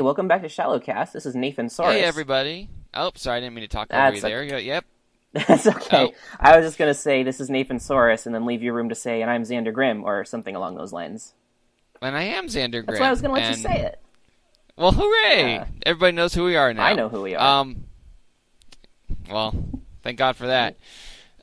welcome back to ShallowCast. This is Nafan. Hey, everybody. Oh, sorry, I didn't mean to talk over you there. Yep. That's okay. Oh. I was just going to say, this is Nathan and then leave you room to say, and I'm Xander Grimm, or something along those lines. And I am Xander Grimm. That's why I was going to let you say it. Well, hooray! Everybody knows who we are now. I know who we are. Well, thank God for that.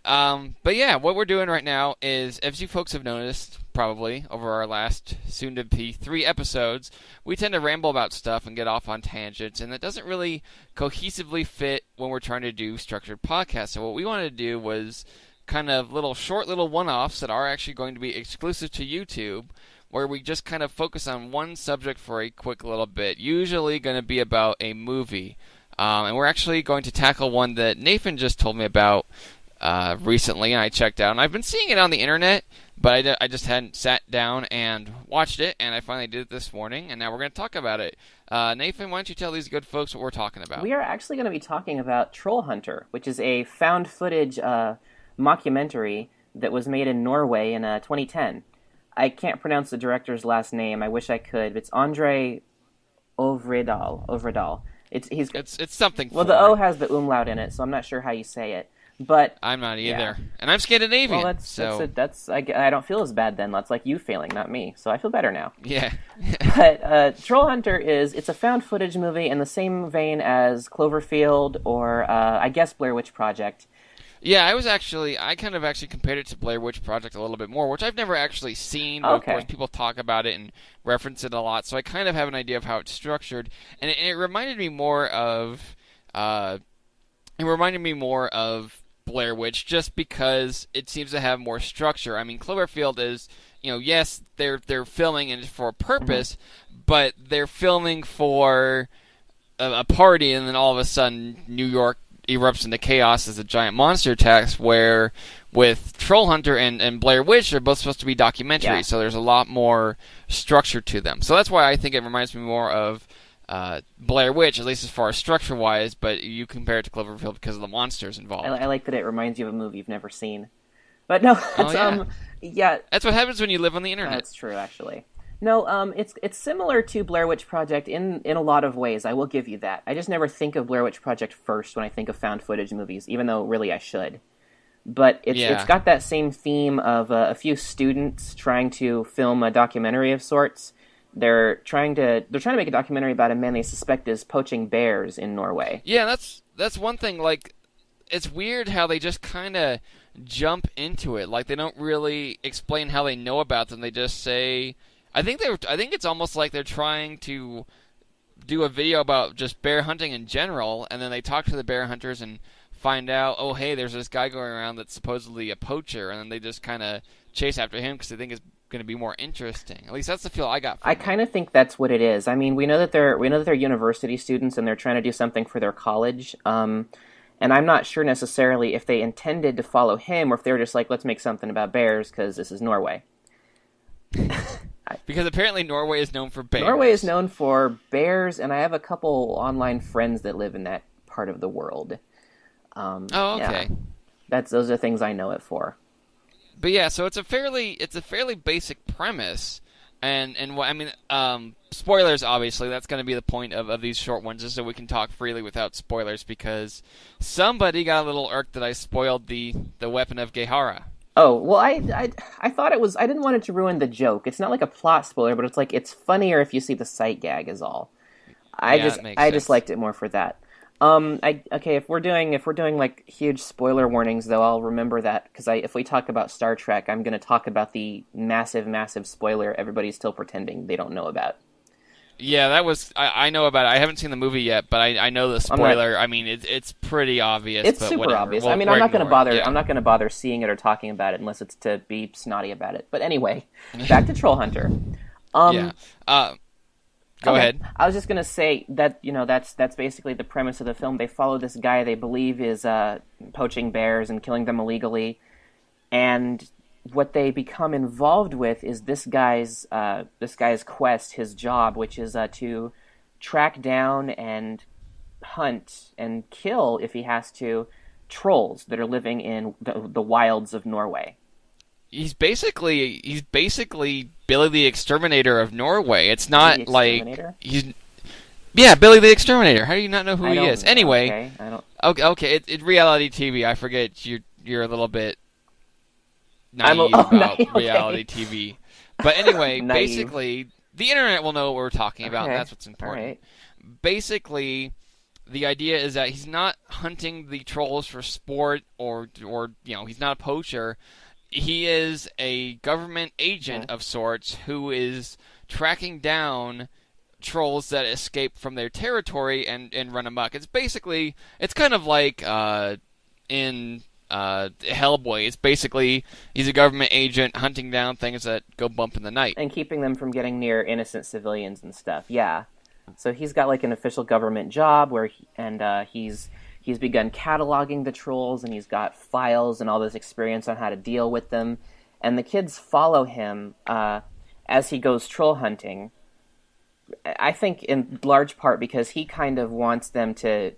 But yeah, what we're doing right now is, as you folks have noticed, probably, over our last soon-to-be 3 episodes, we tend to ramble about stuff and get off on tangents, and it doesn't really cohesively fit when we're trying to do structured podcasts. So what we wanted to do was kind of short little one-offs that are actually going to be exclusive to YouTube, where we just kind of focus on one subject for a quick little bit, usually going to be about a movie. And we're actually going to tackle one that Nathan just told me about recently, and I checked out. And I've been seeing it on the internet, but I just hadn't sat down and watched it, and I finally did it this morning, and now we're going to talk about it. Nathan, why don't you tell these good folks what we're talking about? We are actually going to be talking about Trollhunter, which is a found footage mockumentary that was made in Norway in 2010. I can't pronounce the director's last name. I wish I could. It's Andre Øvredal. It's something. Well, the O has the umlaut in it, so I'm not sure how you say it. But I'm not either, yeah. And I'm Scandinavian. Well, I don't feel as bad then. That's like you failing, not me. So I feel better now. Yeah. But Trollhunter it's a found footage movie in the same vein as Cloverfield or I guess Blair Witch Project. Yeah, I kind of compared it to Blair Witch Project a little bit more, which I've never actually seen, but of course people talk about it and reference it a lot, so I kind of have an idea of how it's structured, and it reminded me more of Blair Witch just because it seems to have more structure. I mean, Cloverfield is, yes, they're filming and for a purpose, but they're filming for a party, and then all of a sudden New York erupts into chaos as a giant monster attacks, where with Trollhunter and Blair Witch, they're both supposed to be documentaries, so there's a lot more structure to them. So that's why I think it reminds me more of Blair Witch, at least as far as structure-wise, but you compare it to Cloverfield because of the monsters involved. I like that it reminds you of a movie you've never seen. But no, that's what happens when you live on the internet. That's true, actually. No, it's similar to Blair Witch Project in a lot of ways. I will give you that. I just never think of Blair Witch Project first when I think of found footage movies, even though really I should. But it's got that same theme of a few students trying to film a documentary of sorts. They're trying to make a documentary about a man they suspect is poaching bears in Norway. Yeah, that's one thing. Like, it's weird how they just kind of jump into it. Like, they don't really explain how they know about them. They just say. I think it's almost like they're trying to do a video about just bear hunting in general, and then they talk to the bear hunters and find out, oh, hey, there's this guy going around that's supposedly a poacher, and then they just kind of chase after him because they think it's going to be more interesting. At least that's the feel I got from I kind of think that's what it is. I mean, we know that they're university students and they're trying to do something for their college. And I'm not sure necessarily if they intended to follow him or if they were just like, let's make something about bears because this is Norway. Because apparently Norway is known for bears. Norway is known for bears, and I have a couple online friends that live in that part of the world. Okay. Yeah. Those are things I know it for. But yeah, so it's a fairly basic premise, and what I mean, spoilers obviously. That's going to be the point of these short ones, just so we can talk freely without spoilers. Because somebody got a little irked that I spoiled the weapon of Gehara. Oh, well, I thought it was. I didn't want it to ruin the joke. It's not like a plot spoiler, but it's like it's funnier if you see the sight gag is all. I just liked it more for that. If we're doing like huge spoiler warnings though, I'll remember that because if we talk about Star Trek, I'm going to talk about the massive spoiler everybody's still pretending they don't know about. Yeah, that was I know about it. I haven't seen the movie yet, but I know the spoiler. I mean, it's pretty obvious. It's but super whatever. obvious. I'm not going to bother. Yeah. I'm not going to bother seeing it or talking about it unless it's to be snotty about it. But anyway, back to Trollhunter. Go ahead. I was just going to say that that's basically the premise of the film. They follow this guy they believe is poaching bears and killing them illegally, and what they become involved with is this guy's quest, his job, which is to track down and hunt and kill, if he has to, trolls that are living in the wilds of Norway. He's basically Billy the Exterminator of Norway. It's not like he's Yeah, Billy the Exterminator. How do you not know who he is? Anyway, okay, I don't. Okay. It's reality TV. I forget you're a little bit naive about reality TV. But anyway, basically, the internet will know what we're talking about, and that's what's important. All right. Basically, the idea is that he's not hunting the trolls for sport or he's not a poacher. He is a government agent of sorts who is tracking down trolls that escape from their territory and run amok. It's kind of like in Hellboy. It's basically he's a government agent hunting down things that go bump in the night. And keeping them from getting near innocent civilians and stuff, yeah. So he's got like an official government job where he's begun cataloging the trolls, and he's got files and all this experience on how to deal with them. And the kids follow him as he goes troll hunting. I think in large part because he kind of wants them to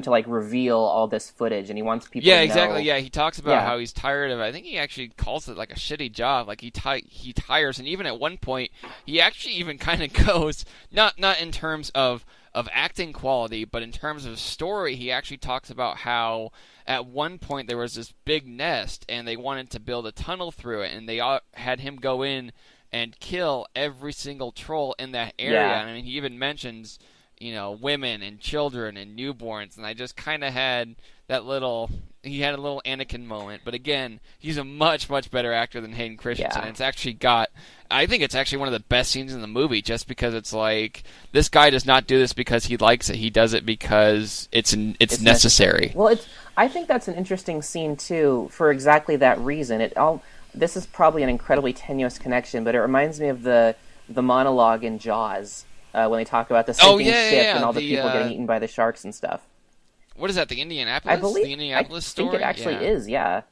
like reveal all this footage, and he wants people to know. Exactly. Yeah, he talks about how he's tired of it. I think he actually calls it like a shitty job. Like he tires, and even at one point, he actually even kind of goes not in terms of acting quality, but in terms of story, he actually talks about how at one point there was this big nest, and they wanted to build a tunnel through it, and they had him go in and kill every single troll in that area. Yeah. I mean, he even mentions, women and children and newborns, and I just kind of had a little Anakin moment. But again, he's a much, much better actor than Hayden Christensen. Yeah. And I think it's actually one of the best scenes in the movie, just because it's like, this guy does not do this because he likes it. He does it because it's necessary. Well, I think that's an interesting scene, too, for exactly that reason. This is probably an incredibly tenuous connection, but it reminds me of the monologue in Jaws when they talk about the sinking ship and all the people getting eaten by the sharks and stuff. What is that? The Indianapolis? I believe the Indianapolis story. I think it actually is. Yeah.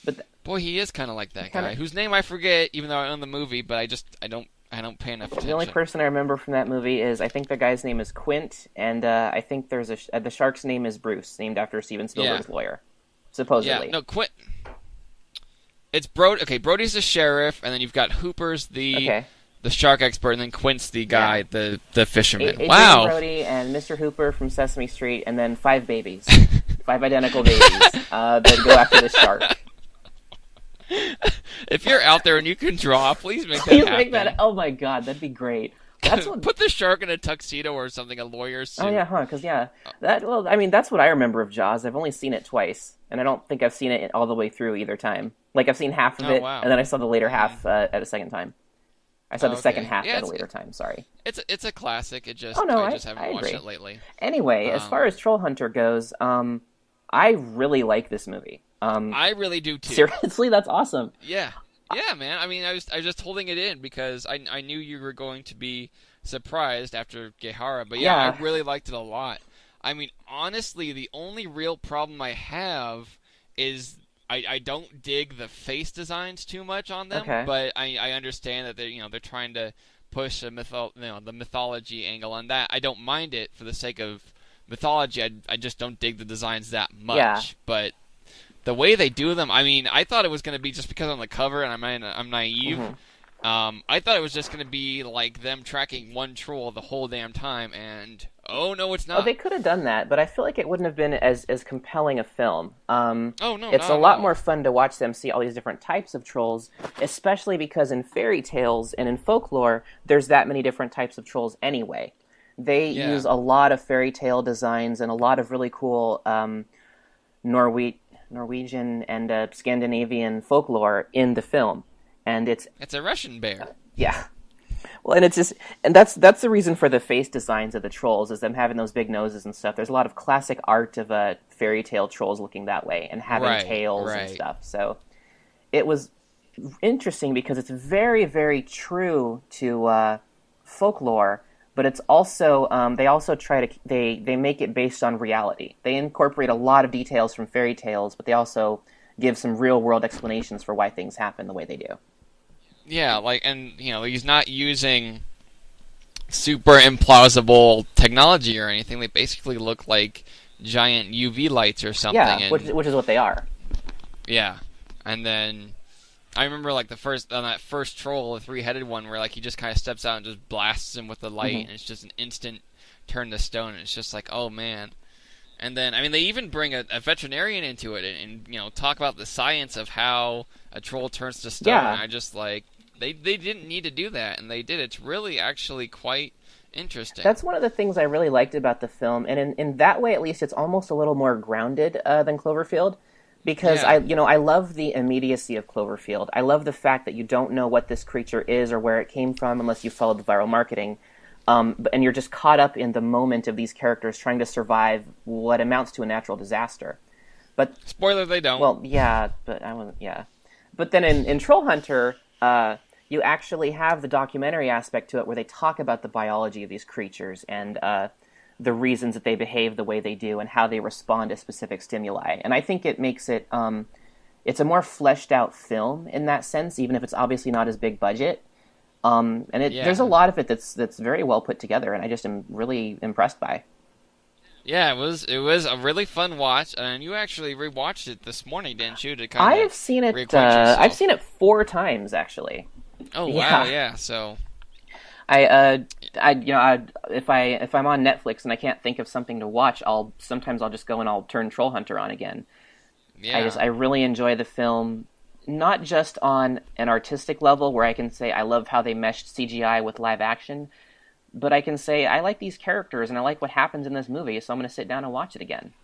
But boy, he is kind of like that guy, whose name I forget, even though I own the movie. But I don't pay enough attention. The only person I remember from that movie is I think the guy's name is Quint, and I think there's the shark's name is Bruce, named after Steven Spielberg's lawyer, supposedly. Yeah. No, Quint. It's Brody. Okay, Brody's the sheriff, and then you've got Hooper's the shark expert, and then Quint's the guy, the fisherman. Adrian Brody and Mr. Hooper from Sesame Street, and then 5 babies, 5 identical babies that go after the shark. If you're out there and you can draw, please make that happen. Oh my god, that'd be great. That's Put the shark in a tuxedo or something, a lawyer's suit. Oh yeah, because that's what I remember of Jaws. I've only seen it twice, and I don't think I've seen it all the way through either time. Like I've seen half of it, and then I saw the later half at a second time. I saw the second half at a later time. Sorry. It's a classic. I just haven't watched it lately. Anyway, as far as Trollhunter goes, I really like this movie. I really do too. Seriously, that's awesome. Yeah. Yeah, man. I mean, I was just holding it in because I knew you were going to be surprised after Gehara, but I really liked it a lot. I mean, honestly, the only real problem I have is I don't dig the face designs too much on them, but I understand that they're trying to push the mythology angle on that. I don't mind it for the sake of mythology. I just don't dig the designs that much, but the way they do them, I mean, I thought it was going to be just because on the cover, and I'm naive. Mm-hmm. I thought it was just going to be like them tracking one troll the whole damn time, and oh no, it's not. Oh, they could have done that, but I feel like it wouldn't have been as compelling a film. It's a lot more fun to watch them see all these different types of trolls, especially because in fairy tales and in folklore, there's that many different types of trolls anyway. They use a lot of fairy tale designs and a lot of really cool Norwegian and Scandinavian folklore in the film, and it's a Russian bear. Yeah, well, and that's the reason for the face designs of the trolls, is them having those big noses and stuff. There's a lot of classic art of fairy tale trolls looking that way and having tails and stuff. So it was interesting because it's very, very true to folklore. But it's also they also try to they make it based on reality. They incorporate a lot of details from fairy tales, but they also give some real world explanations for why things happen the way they do. Yeah, he's not using super implausible technology or anything. They basically look like giant UV lights or something. Yeah, which is what they are. Yeah, and then I remember that first troll, the 3-headed one, where he just kind of steps out and just blasts him with the light, and it's just an instant turn to stone. And it's just like, oh man. And then, I mean, they even bring a veterinarian into it and talk about the science of how a troll turns to stone. Yeah. And I just like, they didn't need to do that, and they did. It's really actually quite interesting. That's one of the things I really liked about the film, and in that way, at least, it's almost a little more grounded than Cloverfield, because I love the immediacy of Cloverfield. I love the fact that you don't know what this creature is or where it came from unless you followed the viral marketing. And you're just caught up in the moment of these characters trying to survive what amounts to a natural disaster. But spoiler, they don't. Well, yeah, but I wasn't. Yeah, but then in Trollhunter, you actually have the documentary aspect to it, where they talk about the biology of these creatures and the reasons that they behave the way they do and how they respond to specific stimuli. And I think it makes it it's a more fleshed out film in that sense, even if it's obviously not as big budget. There's a lot of it that's very well put together, and I just am really impressed by. Yeah, it was a really fun watch, and you actually rewatched it this morning, didn't you? I've seen it 4 times actually. Oh wow, yeah. So, if I'm on Netflix and I can't think of something to watch, I'll just go and I'll turn Trollhunter on again. Yeah. I really enjoy the film. Not just on an artistic level where I can say I love how they meshed CGI with live action, but I can say I like these characters and I like what happens in this movie, so I'm going to sit down and watch it again.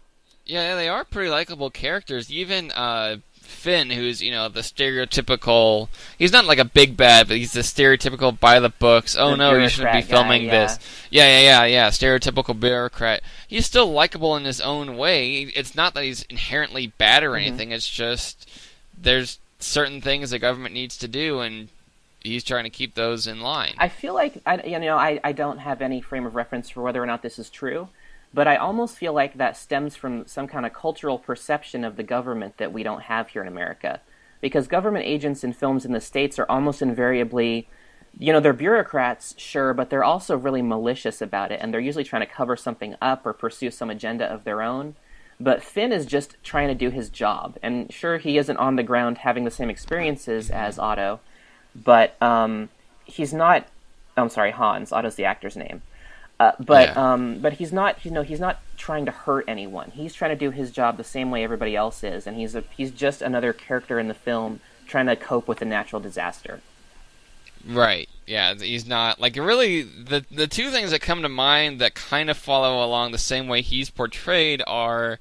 Yeah, they are pretty likable characters. Even Finn, who's, the stereotypical... He's not like a big bad, but he's the stereotypical by the books, oh no, you shouldn't be filming this. Yeah, stereotypical bureaucrat. He's still likable in his own way. It's not that he's inherently bad or anything, it's just there's certain things the government needs to do, and he's trying to keep those in line. I feel like I don't have any frame of reference for whether or not this is true, but I almost feel like that stems from some kind of cultural perception of the government that we don't have here in America. Because government agents in films in the States are almost invariably, they're bureaucrats, sure, but they're also really malicious about it, and they're usually trying to cover something up or pursue some agenda of their own. But Finn is just trying to do his job. And sure, he isn't on the ground having the same experiences as Otto, but he's not... I'm sorry, Hans. Otto's the actor's name. But he's not, he's not trying to hurt anyone. He's trying to do his job the same way everybody else is, and he's just another character in the film trying to cope with a natural disaster. Right. Yeah, he's not like really the two things that come to mind that kind of follow along the same way he's portrayed are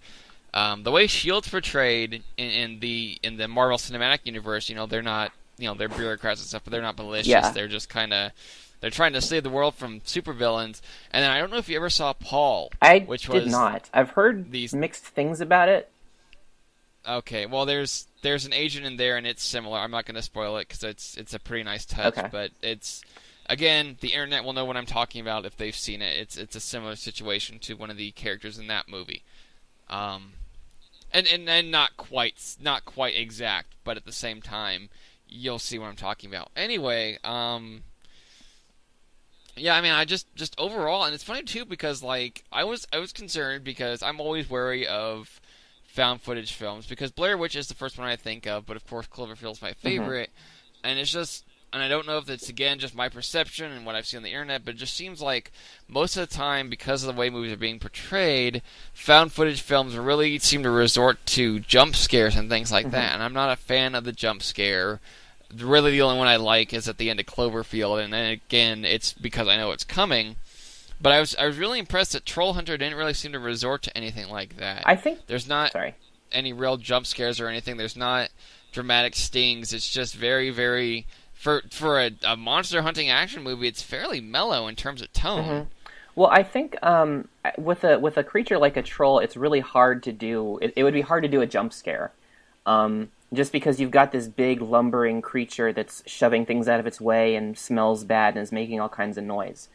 the way S.H.I.E.L.D's portrayed in the Marvel Cinematic Universe. They're not, they're bureaucrats and stuff, but they're not malicious. Yeah. They're just kind of they're trying to save the world from supervillains. And then I don't know if you ever saw Paul. I did not. I've heard these mixed things about it. Okay, well, there's an agent in there, and it's similar. I'm not going to spoil it because it's a pretty nice touch. Okay. But it's, again, the internet will know what I'm talking about if they've seen it. It's a similar situation to one of the characters in that movie, and not quite exact, but at the same time, you'll see what I'm talking about. Anyway, yeah, I mean, I just overall, and it's funny too because like I was concerned because I'm always wary of found footage films because Blair Witch is the first one I think of, but of course Cloverfield's my favorite, and it's just, and I don't know if it's again just my perception and what I've seen on the internet, but it just seems like most of the time because of the way movies are being portrayed, found footage films really seem to resort to jump scares and things like that, and I'm not a fan of the jump scare. Really, the only one I like is at the end of Cloverfield, and then again, it's because I know it's coming. But I was really impressed that Trollhunter didn't really seem to resort to anything like that. I think there's not any real jump scares or anything. There's not dramatic stings. It's just very, very for a monster hunting action movie. It's fairly mellow in terms of tone. Well, I think with a creature like a troll, it's really hard to do. It would be hard to do a jump scare. Just because you've got this big lumbering creature that's shoving things out of its way and smells bad and is making all kinds of noise.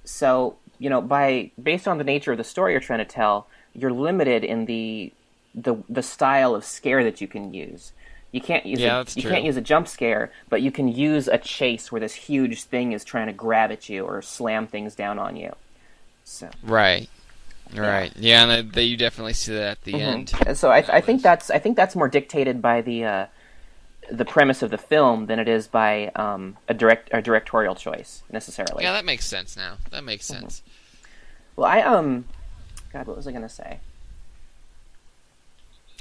So, based on the nature of the story you're trying to tell, you're limited in the style of scare that you can use. You can't use can't use a jump scare, but you can use a chase where this huge thing is trying to grab at you or slam things down on you. So Right. Yeah, and you definitely see that at the end. So I think that's more dictated by the premise of the film than it is by a directorial choice necessarily. Yeah, that makes sense now. That makes sense. Well, God, what was I gonna say?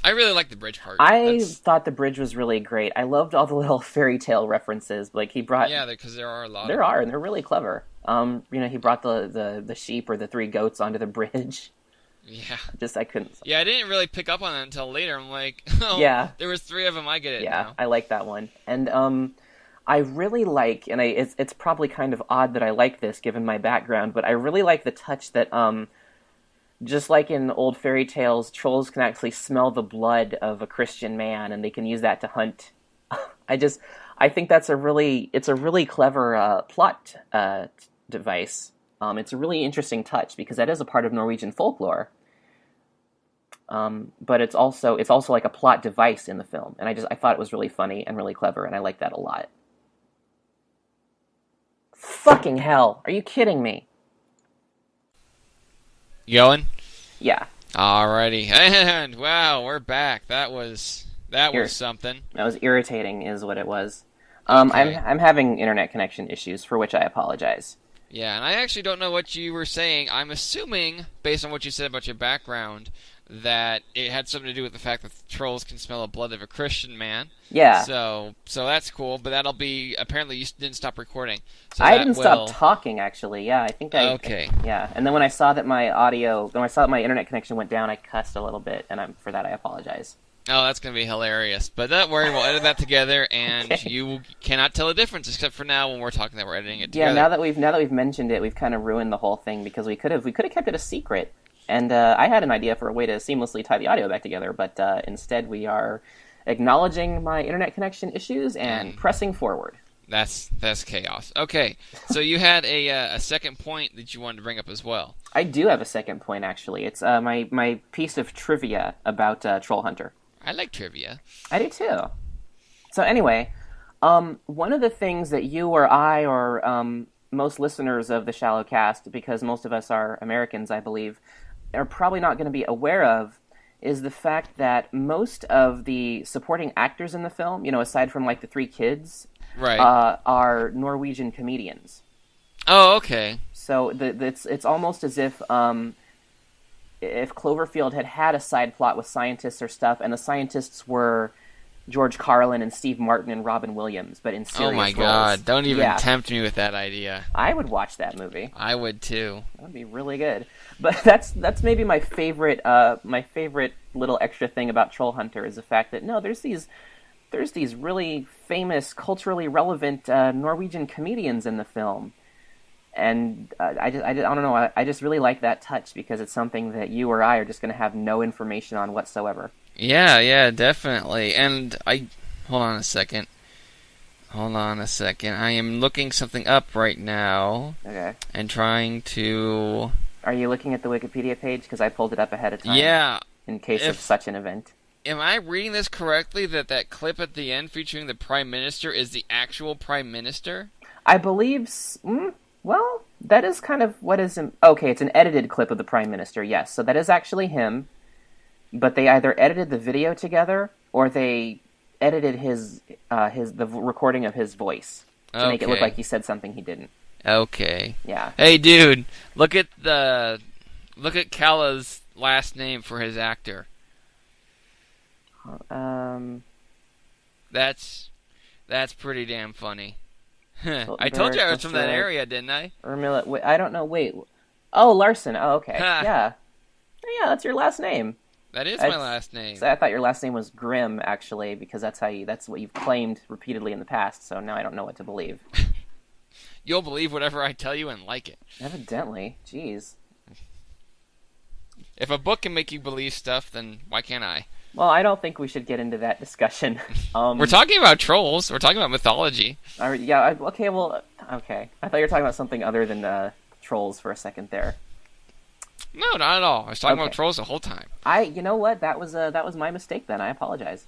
I really like the bridge part. I thought the bridge was really great. I loved all the little fairy tale references. Like he brought, because there are a lot. There are, and they're really clever. He brought the sheep or the 3 goats onto the bridge. Yeah. I couldn't. Yeah, I didn't really pick up on that until later. I'm like, oh, yeah, there was 3 of them. I get it. Yeah, now. I like that one, and I really like, and it's probably kind of odd that I like this given my background, but I really like the touch that just like in old fairy tales, trolls can actually smell the blood of a Christian man, and they can use that to hunt. I think it's a really clever plot device. It's a really interesting touch because that is a part of Norwegian folklore. But it's also like a plot device in the film, and I thought it was really funny and really clever, and I like that a lot. Fucking hell! Are you kidding me? You going? Yeah. Alrighty, and wow, we're back. That was something. That was irritating, is what it was. Okay. I'm having internet connection issues, for which I apologize. Yeah, and I actually don't know what you were saying. I'm assuming, based on what you said about your background, that it had something to do with the fact that trolls can smell the blood of a Christian man. Yeah. So that's cool, but that'll be... Apparently you didn't stop recording. So I didn't stop talking, actually. Yeah, I think Okay. Yeah, and then when I saw that my internet connection went down, I cussed a little bit, and for that I apologize. Oh, that's going to be hilarious. But don't worry, we'll edit that together, and Okay. You cannot tell the difference, except for now when we're talking that we're editing it together. Yeah, now that we've mentioned it, we've kind of ruined the whole thing, because we could have kept it a secret. And I had an idea for a way to seamlessly tie the audio back together, but instead we are acknowledging my internet connection issues and pressing forward. That's chaos. Okay, so you had a second point that you wanted to bring up as well. I do have a second point, actually. It's my piece of trivia about Trollhunter. I like trivia. I do too. So anyway, one of the things that you or I or most listeners of the ShallowCast, because most of us are Americans, I believe, are probably not going to be aware of is the fact that most of the supporting actors in the film, aside from like the 3 kids, right, are Norwegian comedians. Oh, okay. So it's almost as if Cloverfield had a side plot with scientists or stuff, and the scientists were George Carlin and Steve Martin and Robin Williams, but in serious roles. Oh my roles. God! Don't even tempt me with that idea. I would watch that movie. I would too. That would be really good. But that's maybe my favorite little extra thing about Trollhunter is the fact that there's these really famous, culturally relevant Norwegian comedians in the film, and I don't know. I just really like that touch because it's something that you or I are just going to have no information on whatsoever. Yeah, definitely. And hold on a second. I am looking something up right now. Okay. And trying to... Are you looking at the Wikipedia page? Because I pulled it up ahead of time. Yeah. In case of such an event. Am I reading this correctly, that clip at the end featuring the Prime Minister is the actual Prime Minister? I believe... well, that is kind of what is... Okay, it's an edited clip of the Prime Minister, yes. So that is actually him. But they either edited the video together or they edited the recording of his voice to make it look like he said something he didn't. Okay. Yeah. Hey, dude, look at Kalla's last name for his actor. That's pretty damn funny. I told you I was from that area, didn't I? Wait, I don't know. Wait. Oh, Larson. Oh, okay. Yeah. Yeah, that's your last name. That is my last name. So I thought your last name was Grimm, actually, because that's what you've claimed repeatedly in the past. So now I don't know what to believe. You'll believe whatever I tell you and like it. Evidently, jeez. If a book can make you believe stuff, then why can't I? Well, I don't think we should get into that discussion. We're talking about trolls. We're talking about mythology. Yeah. Okay. Well. Okay. I thought you were talking about something other than trolls for a second there. No, not at all. I was talking about trolls the whole time. You know what? That was my mistake then. I apologize.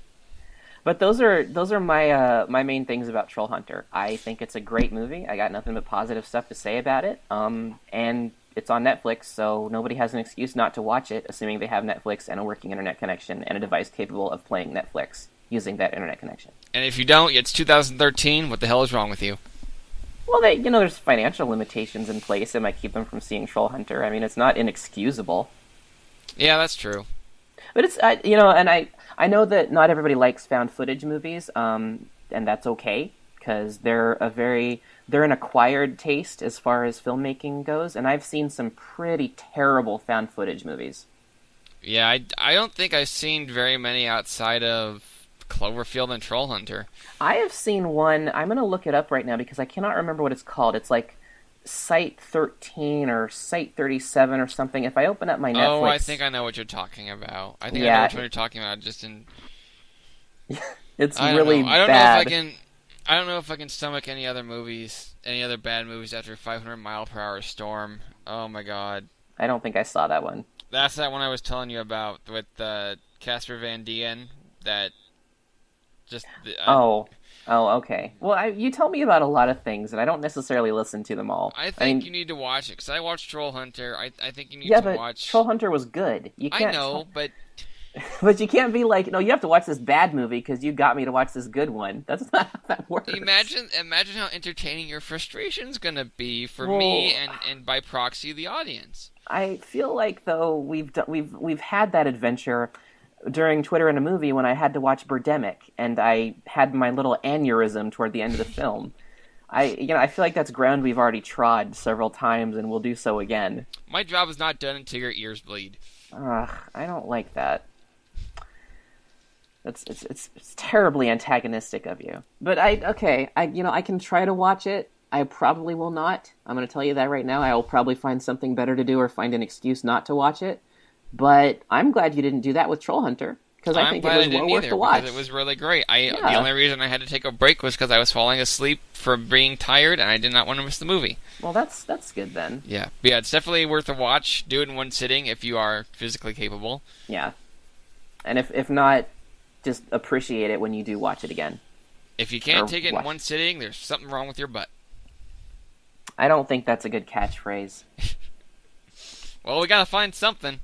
But those are my main things about Trollhunter. I think it's a great movie. I got nothing but positive stuff to say about it. And it's on Netflix, so nobody has an excuse not to watch it, assuming they have Netflix and a working internet connection and a device capable of playing Netflix using that internet connection. And if you don't, it's 2013. What the hell is wrong with you? Well, there's financial limitations in place that might keep them from seeing Trollhunter. I mean, it's not inexcusable. Yeah, that's true. But I know that not everybody likes found footage movies, and that's okay because they're an acquired taste as far as filmmaking goes, and I've seen some pretty terrible found footage movies. Yeah, I don't think I've seen very many outside of Cloverfield and Trollhunter. I have seen one. I'm going to look it up right now because I cannot remember what it's called. It's like Site 13 or Site 37 or something. If I open up my Netflix... Oh, I think I know what you're talking about. I know which one you're talking about. Just in... It's really bad. I don't know if I can stomach any other bad movies after 500 mile per hour storm. Oh my god. I don't think I saw that one. That's that one I was telling you about with Casper Van Dien. That just. Okay. Well, you tell me about a lot of things, and I don't necessarily listen to them all. I think you need to watch it because I watched Trollhunter. I think you need to watch. Yeah, but Trollhunter was good. I know, but. But you can't be like, no, you have to watch this bad movie because you got me to watch this good one. That's not how that works. Imagine how entertaining your frustration's gonna be for me and by proxy the audience. I feel like though we've had that adventure during Twitter and a movie when I had to watch Birdemic and I had my little aneurysm toward the end of the film. I feel like that's ground we've already trod several times and we'll do so again. My job is not done until your ears bleed. I don't like that. It's terribly antagonistic of you. But I can try to watch it. I probably will not. I'm going to tell you that right now. I will probably find something better to do or find an excuse not to watch it. But I'm glad you didn't do that with Trollhunter because I think it was well worth the watch. It was really great. The only reason I had to take a break was because I was falling asleep from being tired and I did not want to miss the movie. Well, that's good then. Yeah, it's definitely worth a watch. Do it in one sitting if you are physically capable. Yeah, and if not, just appreciate it when you do watch it again. If you can't take it in one sitting, there's something wrong with your butt. I don't think that's a good catchphrase. Well, we gotta find something.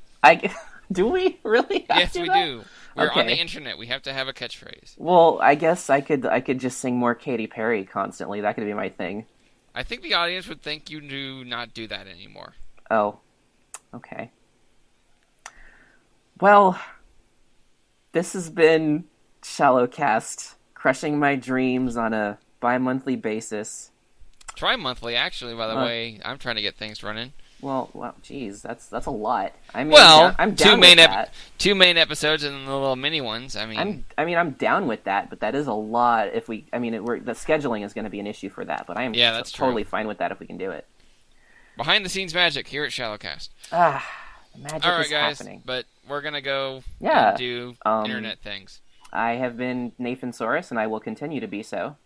Do we really? Yes, we do. We're on the internet. We have to have a catchphrase. Well, I guess I could just sing more Katy Perry constantly. That could be my thing. I think the audience would think you do not do that anymore. Oh, okay. Well, this has been ShallowCast, crushing my dreams on a bi-monthly basis. Tri-monthly, actually, by the way. I'm trying to get things running. Well, geez, that's a lot. I mean, I'm two down with that. 2 main episodes and the little mini ones. I'm down with that, but that is a lot. The scheduling is going to be an issue for that, but I am that's totally true. Fine with that if we can do it. Behind the scenes magic here at ShallowCast. The magic All right, is guys, happening. but we're gonna go and do internet things. I have been Nathan Soros, and I will continue to be so.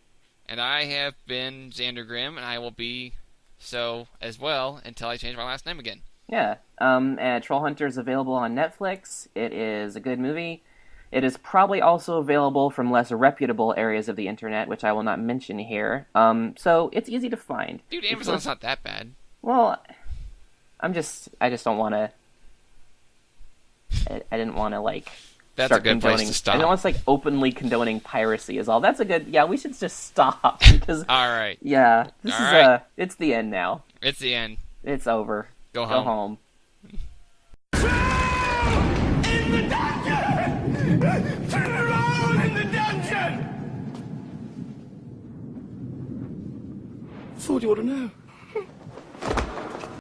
And I have been Xander Grimm, and I will be so as well until I change my last name again. Yeah. And Trollhunter is available on Netflix. It is a good movie. It is probably also available from less reputable areas of the internet, which I will not mention here. So it's easy to find. Dude, Amazon's not that bad. Well, I just don't want to. I didn't want to That's a good place to stop. I don't want to openly condoning piracy is all. That's a good. Yeah, we should just stop because. All right. Yeah, this all is right. It's the end now. It's the end. It's over. Go home. In the dungeon! Turn around in the dungeon! Thought you ought to know.